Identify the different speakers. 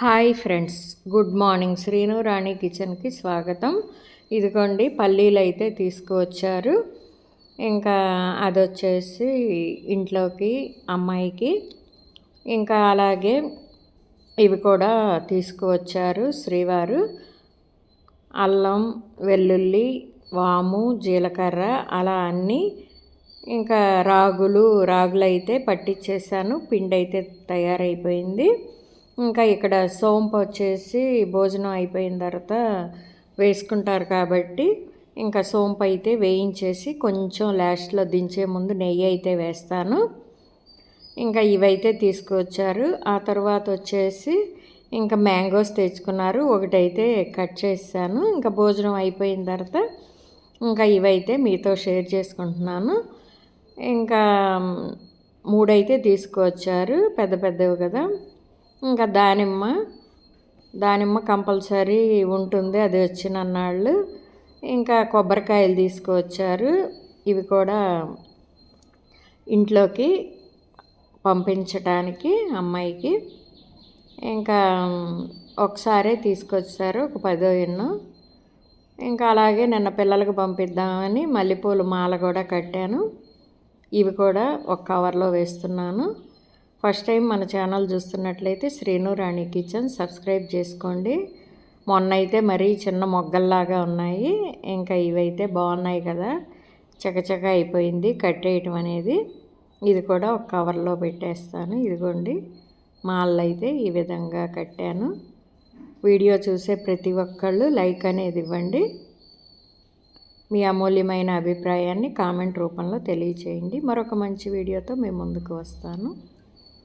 Speaker 1: Hi friends, good morning. Srinu Rani కిచెన్కి స్వాగతం. ఇదిగోండి పల్లీలు అయితే తీసుకువచ్చారు. ఇంకా అదొచ్చేసి ఇంట్లోకి అమ్మాయికి, ఇంకా అలాగే ఇవి కూడా తీసుకువచ్చారు శ్రీవారు. అల్లం, వెల్లుల్లి, వాము, జీలకర్ర అలా అన్నీ. ఇంకా రాగులైతే పట్టించేసాను, పిండి అయితే తయారైపోయింది. ఇంకా ఇక్కడ సోంపు వచ్చేసి భోజనం అయిపోయిన తర్వాత వేసుకుంటారు కాబట్టి ఇంకా సోంపు అయితే వేయించేసి కొంచెం లాస్ట్లో దించే ముందు నెయ్యి అయితే వేస్తాను. ఇంకా ఇవైతే తీసుకువచ్చారు. ఆ తర్వాత వచ్చేసి ఇంకా మ్యాంగోస్ తెచ్చుకున్నారు, ఒకటైతే కట్ చేసాను. ఇంకా భోజనం అయిపోయిన తర్వాత ఇంకా ఇవైతే మీతో షేర్ చేసుకుంటున్నాను. ఇంకా 3 అయితే తీసుకువచ్చారు, పెద్ద పెద్దవి కదా. ఇంకా దానిమ్మ కంపల్సరీ ఉంటుంది, అది వచ్చినన్నాళ్ళు. ఇంకా కొబ్బరికాయలు తీసుకువచ్చారు, ఇవి కూడా ఇంట్లోకి పంపించడానికి అమ్మాయికి. ఇంకా ఒకసారే తీసుకొచ్చారు, ఒక 10 ఎన్నో. ఇంకా అలాగే నిన్న పిల్లలకు పంపిద్దామని మల్లెపూల మాల కూడా కట్టాను. ఇవి కూడా ఒక కవర్లో వేస్తున్నాను. ఫస్ట్ టైం మన ఛానల్ చూస్తున్నట్లయితే శ్రీను రాణి కిచెన్ సబ్స్క్రైబ్ చేసుకోండి. మొన్న అయితే మరీ చిన్న మొగ్గల్లాగా ఉన్నాయి, ఇంకా ఇవైతే బాగున్నాయి కదా, చకచక అయిపోయింది కట్టేయటం అనేది. ఇది కూడా ఒక కవర్లో పెట్టేస్తాను. ఇదిగోండి మాలలు అయితే ఈ విధంగా కట్టాను. వీడియో చూసే ప్రతి ఒక్కళ్ళు లైక్ అనేది ఇవ్వండి. మీ అమూల్యమైన అభిప్రాయాన్ని కామెంట్ రూపంలో తెలియచేయండి. మరొక మంచి వీడియోతో మేము ముందుకు వస్తాను.